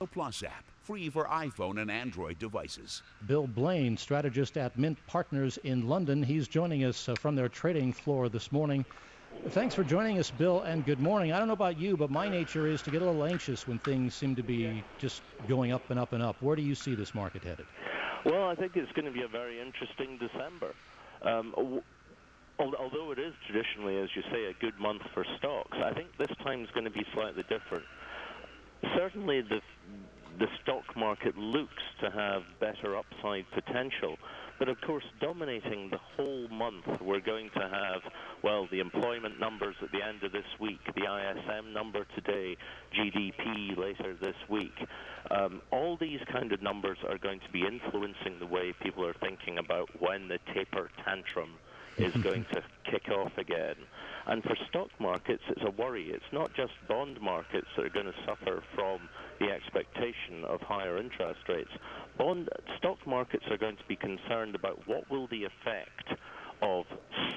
Plus app, free for iPhone and Android devices. Bill Blaine, strategist at Mint Partners in London. He's joining us from their trading floor this morning. Thanks for joining us, Bill, and good morning. I don't know about you, but my nature is to get a little anxious when things seem to be just going up and up and up. Where do you see this market headed? Well, I think it's going to be a very interesting December. Although it is traditionally, as you say, a good month for stocks, I think this time is going to be slightly different. Certainly the stock market looks to have better upside potential, but of course dominating the whole month we're going to have, well, the employment numbers at the end of this week, the ISM number today, GDP later this week. All these kind of numbers are going to be influencing the way people are thinking about when the taper tantrum is going to kick off again. And for stock markets, it's a worry. It's not just bond markets that are going to suffer from the expectation of higher interest rates. Stock markets are going to be concerned about what will the effect of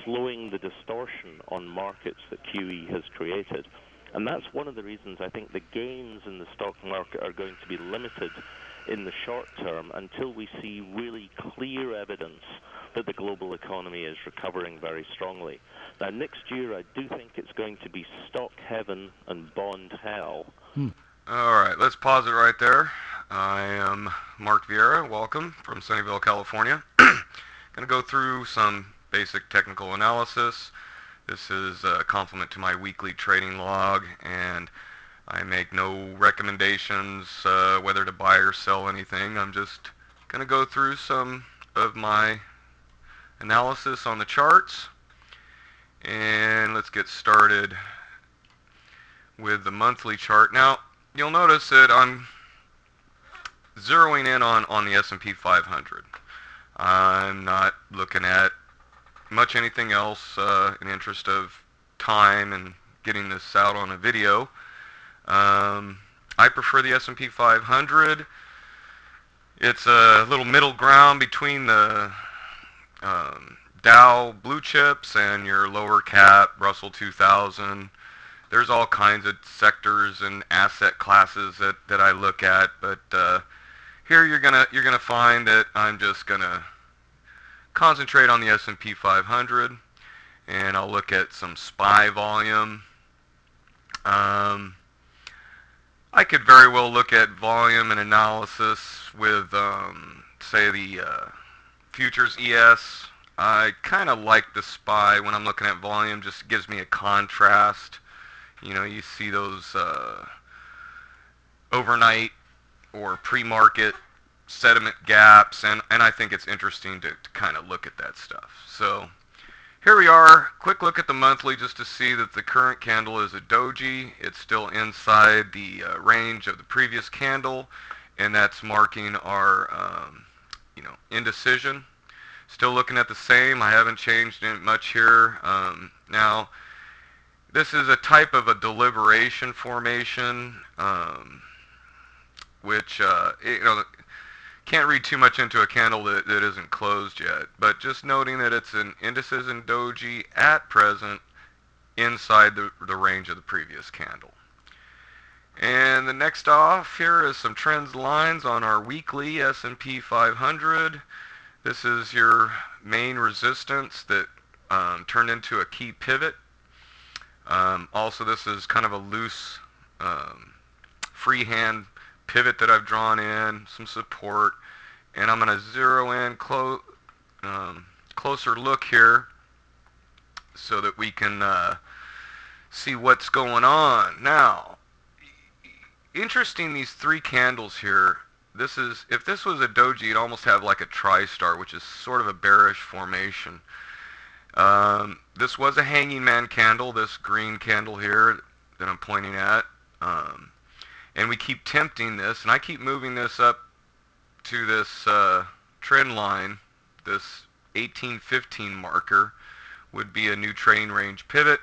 slowing the distortion on markets that QE has created. And that's one of the reasons I think the gains in the stock market are going to be limited in the short term until we see really clear evidence that the global economy is recovering very strongly. Now, next year, I do think it's going to be stock heaven and bond hell. All right, let's pause it right there. I am Mark Vierra. Welcome from Sunnyvale, California. Going to go through some basic technical analysis. This is a complement to my weekly trading log, and I make no recommendations whether to buy or sell anything. I'm just going to go through some of my analysis on the charts, and let's get started with the monthly chart. Now, you'll notice that I'm zeroing in on the S&P 500. I'm not looking at much anything else in the interest of time and getting this out on a video. I prefer the S&P 500. It's a little middle ground between the Dow blue chips and your lower cap Russell 2000. There's all kinds of sectors and asset classes that I look at, but here you're gonna find that I'm just gonna concentrate on the S&P 500, and I'll look at some SPY volume. I could very well look at volume and analysis with, say, the futures ES. I kind of like the SPY when I'm looking at volume. Just gives me a contrast. You know, you see those overnight or pre-market sediment gaps, and I think it's interesting to kind of look at that stuff. So here we are. Quick look at the monthly just to see that the current candle is a doji. It's still inside the range of the previous candle, and that's marking our indecision. Still looking at the same. I haven't changed it much here. Now, this is a type of a deliberation formation, which can't read too much into a candle that isn't closed yet, but just noting that it's an indecision doji at present inside the range of the previous candle. And the next off here is some trends lines on our weekly S&P 500. This is your main resistance that turned into a key pivot. Also, this is kind of a loose freehand pivot that I've drawn in, some support, and I'm going to zero in closer look here so that we can see what's going on. Now, interesting, these three candles here. If this was a doji, you'd almost have like a tri-star, which is sort of a bearish formation. This was a hanging man candle, this green candle here that I'm pointing at. And we keep tempting this, and I keep moving this up to this trend line. This 1815 marker would be a new trading range pivot.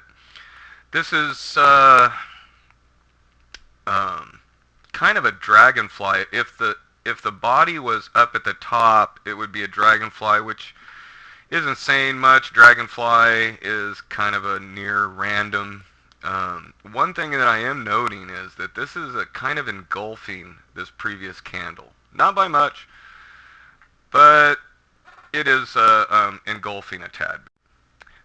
This is kind of a dragonfly. If the body was up at the top, it would be a dragonfly, which isn't saying much. Dragonfly is kind of a near random One thing that I am noting is that this is a kind of engulfing this previous candle. Not by much, but it is engulfing a tad.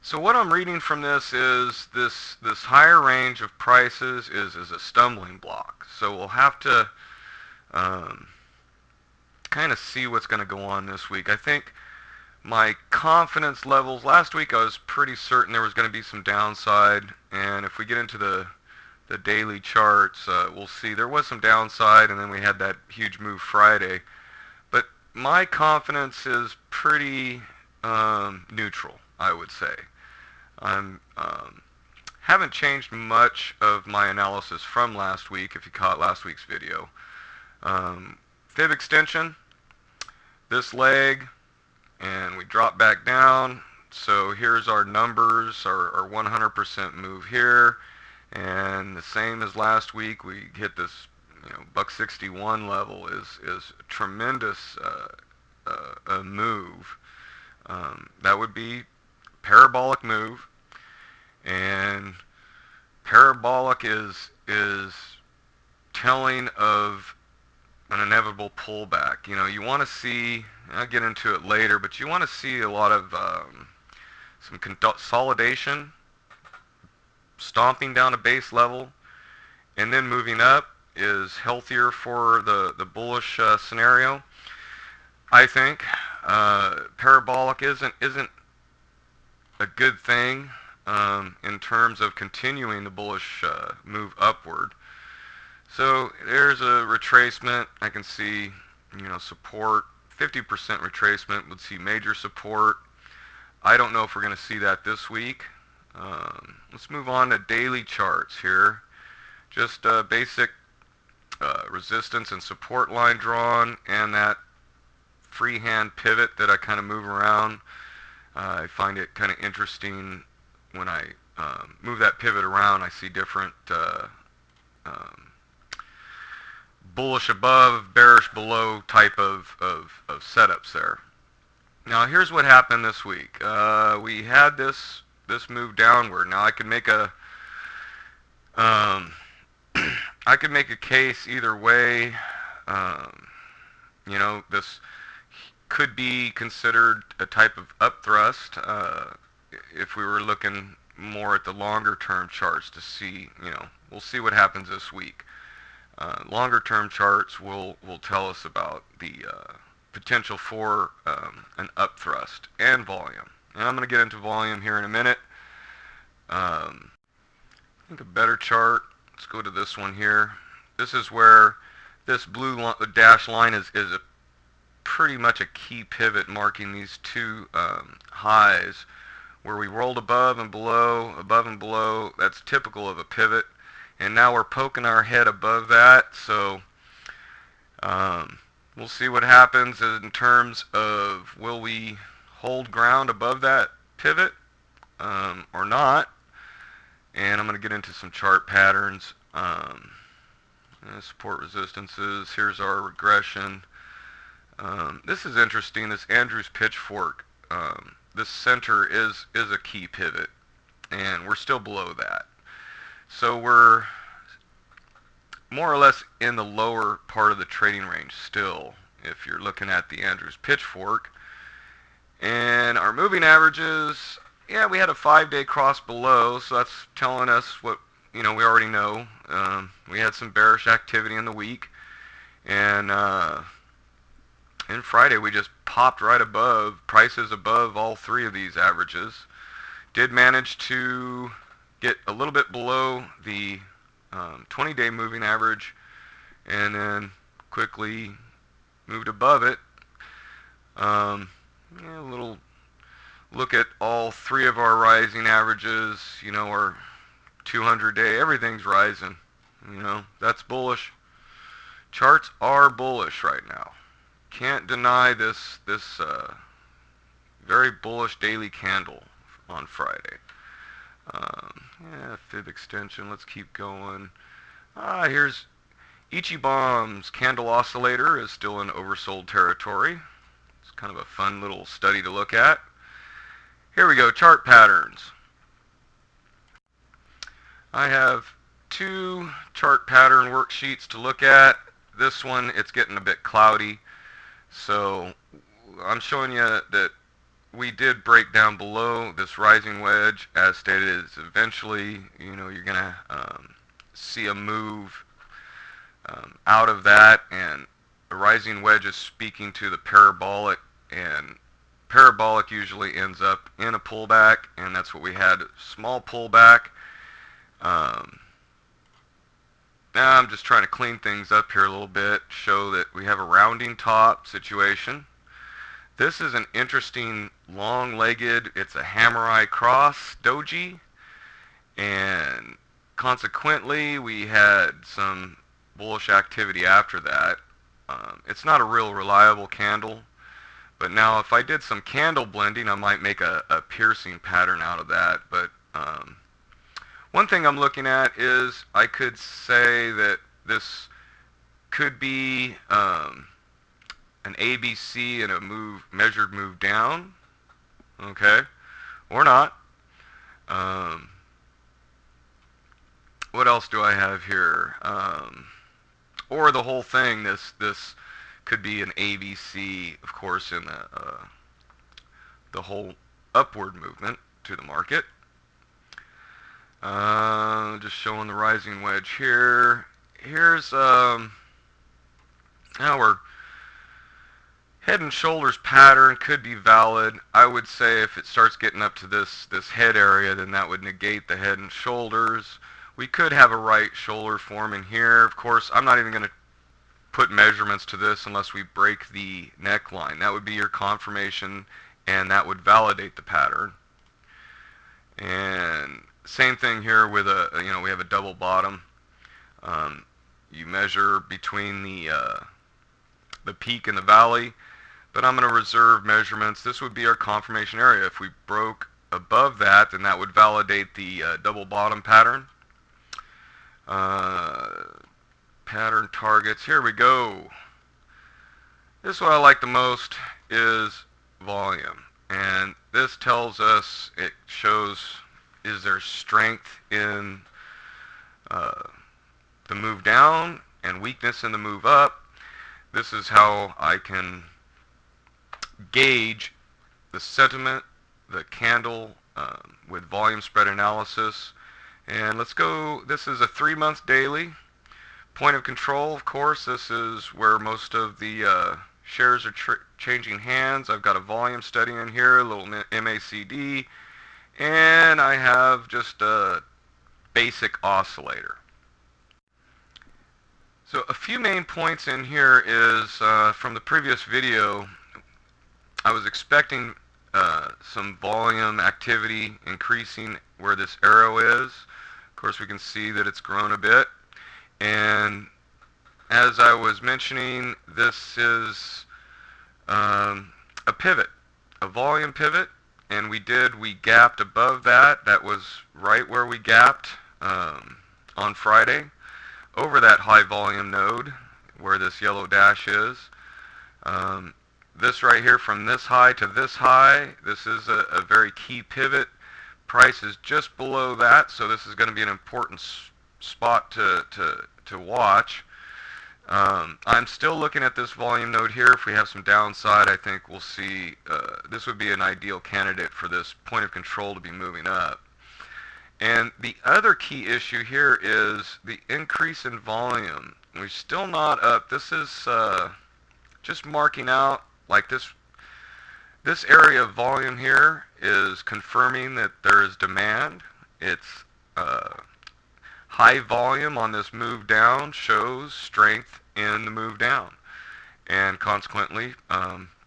So what I'm reading from this is this higher range of prices is a stumbling block. So we'll have to kind of see what's going to go on this week. I think my confidence levels, last week I was pretty certain there was going to be some downside, and if we get into the daily charts, we'll see there was some downside, and then we had that huge move Friday. But my confidence is pretty neutral, I would say. I'm haven't changed much of my analysis from last week, if you caught last week's video. Fib extension, this leg, and we drop back down. So here's our numbers, our 100% move here, and the same as last week, we hit this, $161 level is a tremendous move. That would be parabolic move, and parabolic is telling of an inevitable pullback. You want to see, I'll get into it later, but you want to see a lot of some consolidation, stomping down a base level, and then moving up is healthier for the bullish scenario. I think parabolic isn't a good thing in terms of continuing the bullish move upward. So there's a retracement. I can see, support, 50% retracement would see major support. I don't know if we're going to see that this week. Let's move on to daily charts here. Just basic resistance and support line drawn, and that freehand pivot that I kind of move around. I find it kind of interesting when I move that pivot around. I see different bullish above, bearish below type of setups there. Now here's what happened this week. We had this move downward. Now I could make a case either way. This could be considered a type of upthrust if we were looking more at the longer term charts to see, we'll see what happens this week. Longer term charts will tell us about the potential for an upthrust and volume. And I'm going to get into volume here in a minute. I think a better chart, let's go to this one here. This is where this blue dash line is pretty much a key pivot marking these two highs where we rolled above and below. That's typical of a pivot, and now we're poking our head above that. So we'll see what happens in terms of, will we hold ground above that pivot or not. And I'm going to get into some chart patterns, support resistances. Here's our regression. This is interesting, this Andrews pitchfork. This center is a key pivot, and we're still below that. So we're more or less in the lower part of the trading range still, if you're looking at the Andrews pitchfork. And our moving averages, yeah, we had a 5-day cross below, so that's telling us what we already know. We had some bearish activity in the week, and Friday we just popped right above, prices above all three of these averages. Did manage to get a little bit below the 20-day moving average, and then quickly moved above it. A little look at all three of our rising averages, our 200-day, everything's rising. That's bullish. Charts are bullish right now. Can't deny this very bullish daily candle on Friday. Fib extension, let's keep going. Here's Ichiban's candle oscillator is still in oversold territory. It's kind of a fun little study to look at. Here we go, chart patterns. I have two chart pattern worksheets to look at. This one, it's getting a bit cloudy, so I'm showing you that we did break down below this rising wedge. As stated, is eventually, you're gonna see a move out of that, and a rising wedge is speaking to the parabolic, and parabolic usually ends up in a pullback, and that's what we had, small pullback. Now I'm just trying to clean things up here a little bit, show that we have a rounding top situation. This is an interesting long-legged, it's a hammer eye cross doji, and consequently we had some bullish activity after that. It's not a real reliable candle, but now if I did some candle blending, I might make a piercing pattern out of that. But one thing I'm looking at is I could say that this could be an ABC and a measured move down, okay, or not. What else do I have here? Or the whole thing. This could be an ABC, of course, in the whole upward movement to the market. Just showing the rising wedge here. Here's our head and shoulders pattern could be valid. I would say if it starts getting up to this head area, then that would negate the head and shoulders. We could have a right shoulder forming here. Of course, I'm not even going to put measurements to this unless we break the neckline. That would be your confirmation, and that would validate the pattern. And same thing here with we have a double bottom. You measure between the peak and the valley, but I'm going to reserve measurements. This would be our confirmation area. If we broke above that, then that would validate the double bottom pattern. Pattern targets. Here we go. This is what I like the most, is volume. And this tells us, it shows, is there strength in the move down and weakness in the move up. This is how I can gauge the sentiment, the candle, with volume spread analysis. And let's go, this is a 3-month daily. Point of control, of course, this is where most of the shares are changing hands. I've got a volume study in here, a little MACD, and I have just a basic oscillator. So a few main points in here is, from the previous video, I was expecting some volume activity increasing where this arrow is. Of course, we can see that it's grown a bit. And as I was mentioning, this is a pivot, a volume pivot, and we gapped above that. That was right where we gapped on Friday, over that high volume node where this yellow dash is. This right here, from this high to this high, this is a very key pivot. Price is just below that, so this is going to be an important spot to watch. I'm still looking at this volume node here. If we have some downside, I think we'll see this would be an ideal candidate for this point of control to be moving up. And the other key issue here is the increase in volume. We're still not up. This is just marking out like this. This area of volume here is confirming that there is demand. It's high volume on this move down shows strength in the move down, and consequently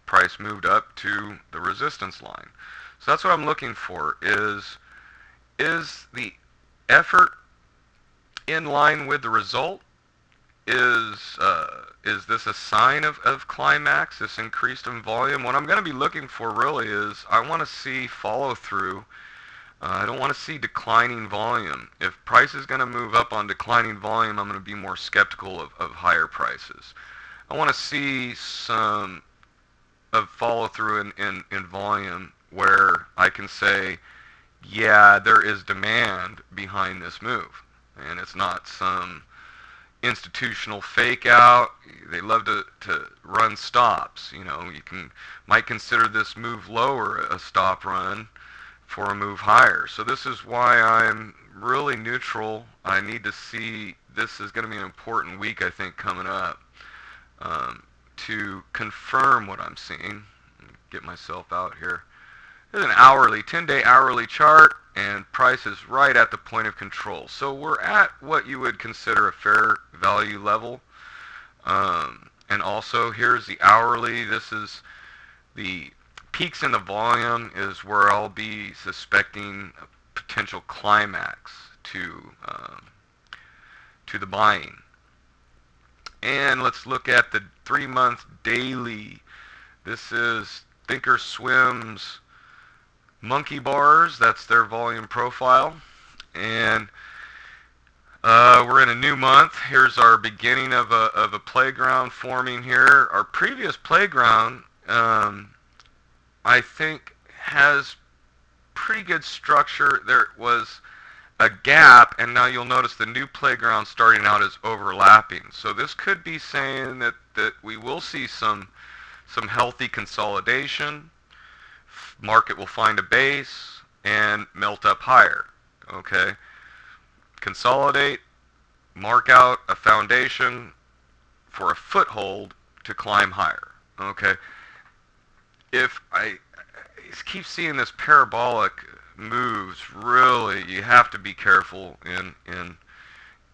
price moved up to the resistance line. So that's what I'm looking for, is the effort in line with the result? Is this a sign of climax, this increased in volume? What I'm going to be looking for really is I want to see follow through. I don't want to see declining volume. If price is going to move up on declining volume, I'm going to be more skeptical of higher prices. I want to see some of follow through in volume where I can say, yeah, there is demand behind this move, and it's not some institutional fake out. They love to run stops. You know, might consider this move lower a stop run for a move higher. So this is why I'm really neutral. I need to see, this is going to be an important week, I think, coming up, to confirm what I'm seeing. Get myself out here. There's an hourly, 10-day hourly chart, and price is right at the point of control. So we're at what you would consider a fair value level. And also, here's the hourly. This is the peaks in the volume is where I'll be suspecting a potential climax to the buying. And let's look at the 3-month daily. This is Thinkorswim's monkey bars. That's their volume profile. And we're in a new month. Here's our beginning of a playground forming here. Our previous playground, I think, has pretty good structure. There was a gap, and now you'll notice the new playground starting out is overlapping. So this could be saying that we will see some healthy consolidation. Market will find a base and melt up higher. Okay, consolidate, mark out a foundation for a foothold to climb higher. Okay, if I keep seeing this parabolic moves, really you have to be careful in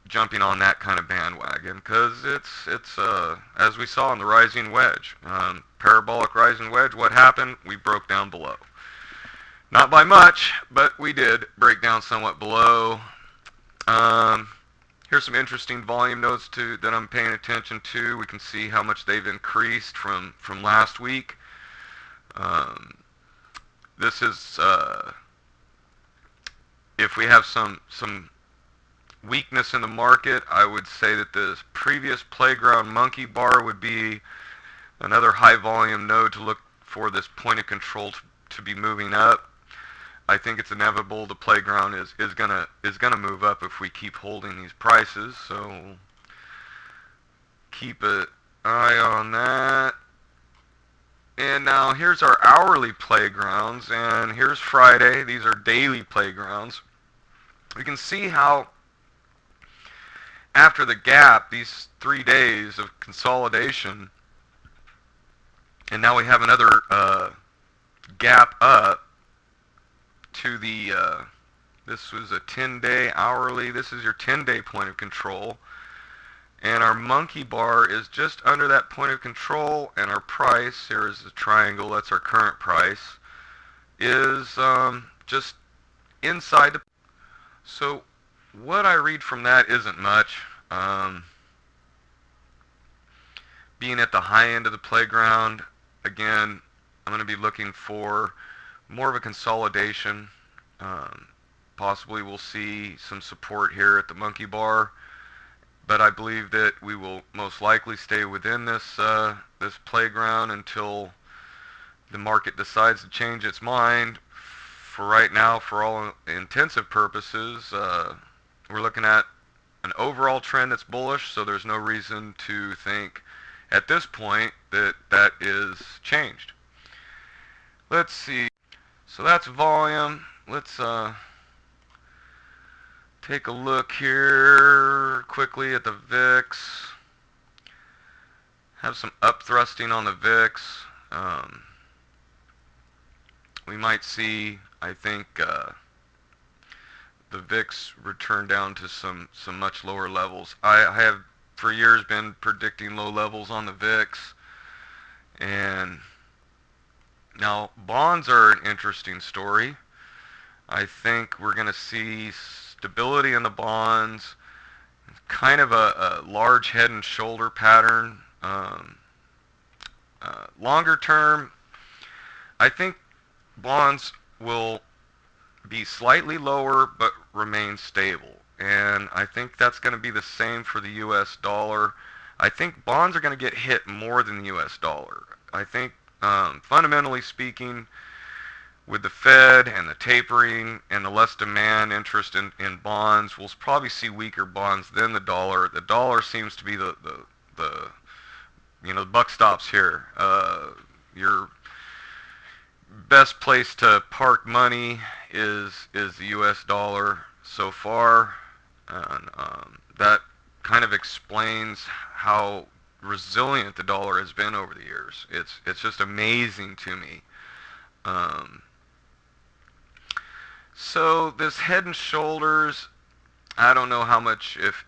jumping on that kind of bandwagon, because it's as we saw in the rising wedge, parabolic rising wedge. What happened? We broke down below. Not by much, but we did break down somewhat below. Here's some interesting volume notes that I'm paying attention to. We can see how much they've increased from last week. This is if we have some weakness in the market, I would say that this previous playground monkey bar would be another high volume node to look for this point of control to be moving up. I think it's inevitable the playground is gonna move up if we keep holding these prices. So keep an eye on that. And now here's our hourly playgrounds, and here's Friday. These are daily playgrounds. We can see how after the gap, these 3 days of consolidation, and now we have another gap up to the, this was a 10-day hourly. This is your 10-day point of control. And our monkey bar is just under that point of control, and our price, here is the triangle, that's our current price, is just inside the... So what I read from that isn't much. Being at the high end of the playground, again, I'm going to be looking for more of a consolidation. Possibly we'll see some support here at the monkey bar, but I believe that we will most likely stay within this playground until the market decides to change its mind. For right now, for all intensive purposes, we're looking at an overall trend that's bullish, so there's no reason to think at this point that is changed. Let's see. So that's volume. Let's take a look here quickly at the VIX. Have some upthrusting on the VIX. We might see, I think, the VIX return down to some much lower levels. I have for years been predicting low levels on the VIX, and now bonds are an interesting story. I think we're going to see stability in the bonds, kind of a large head and shoulder pattern. Longer term, I think bonds will be slightly lower but remain stable, and I think that's going to be the same for the US dollar. I think bonds are going to get hit more than the US dollar. I think fundamentally speaking, with the Fed and the tapering and the less demand interest in bonds, we'll probably see weaker bonds than the dollar. The dollar seems to be the buck stops here. Your best place to park money is the U.S. dollar so far, and that kind of explains how resilient the dollar has been over the years. It's just amazing to me. So this head and shoulders, I don't know how much, if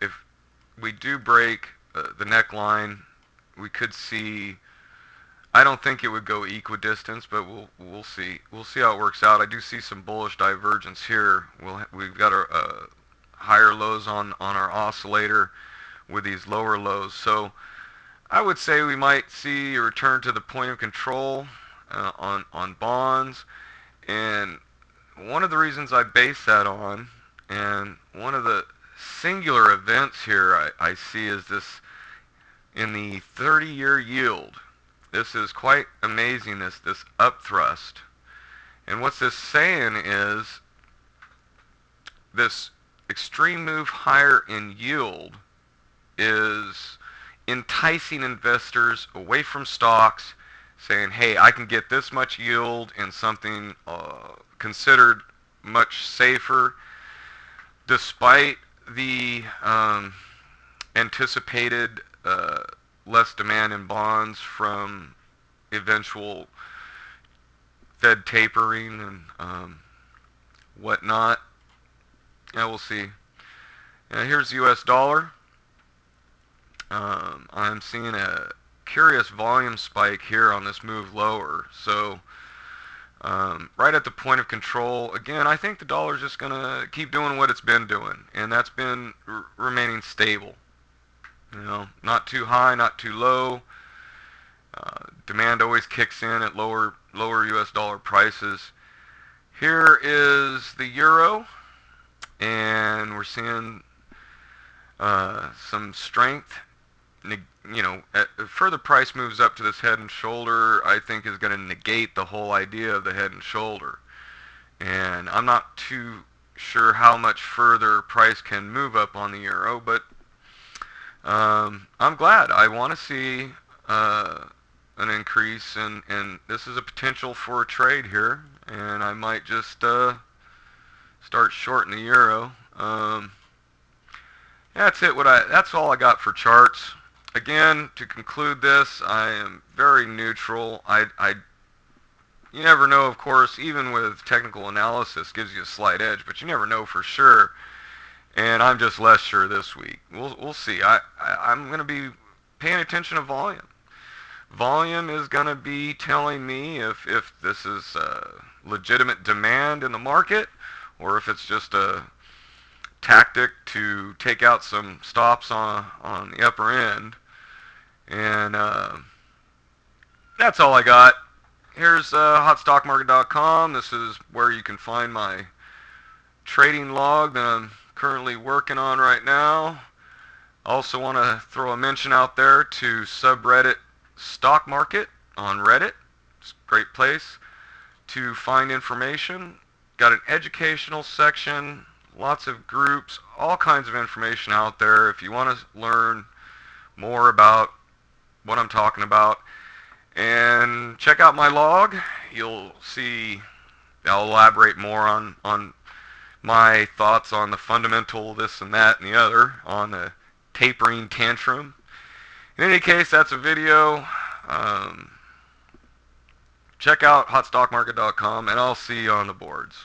we do break the neckline, we could see, I don't think it would go equidistance, but we'll see. We'll see how it works out. I do see some bullish divergence here. We've got a higher lows on our oscillator with these lower lows. So I would say we might see a return to the point of control on bonds. And one of the reasons I base that on, and one of the singular events here I see, is this in the 30-year yield. This is quite amazing, this upthrust. And what this saying is this extreme move higher in yield is enticing investors away from stocks, saying, hey, I can get this much yield in something considered much safer, despite the anticipated less demand in bonds from eventual Fed tapering and whatnot. Yeah, we'll see. Here's the U.S. dollar. I'm seeing a curious volume spike here on this move lower. So right at the point of control, again, I think the dollar's just going to keep doing what it's been doing, and that's been remaining stable. Not too high, not too low. Demand always kicks in at lower U.S. dollar prices. Here is the euro, and we're seeing some strength. Further price moves up to this head and shoulder, I think, is going to negate the whole idea of the head and shoulder. And I'm not too sure how much further price can move up on the euro, but I'm glad. I want to see an increase, and this is a potential for a trade here, and I might just start shorting the euro. That's it. That's all I got for charts. Again, to conclude this, I am very neutral. You never know, of course, even with technical analysis gives you a slight edge, but you never know for sure. And I'm just less sure this week. We'll see. I'm going to be paying attention to volume. Volume is going to be telling me if this is legitimate demand in the market, or if it's just a tactic to take out some stops on the upper end. And that's all I got. Here's HotStockMarket.com. This is where you can find my trading log that I'm currently working on right now. Also want to throw a mention out there to subreddit StockMarket on Reddit. It's a great place to find information. Got an educational section, lots of groups, all kinds of information out there if you want to learn more about what I'm talking about. And check out my log. You'll see I'll elaborate more on my thoughts on the fundamental this and that and the other, on the tapering tantrum. In any case, that's a video. Check out HotStockMarket.com, and I'll see you on the boards.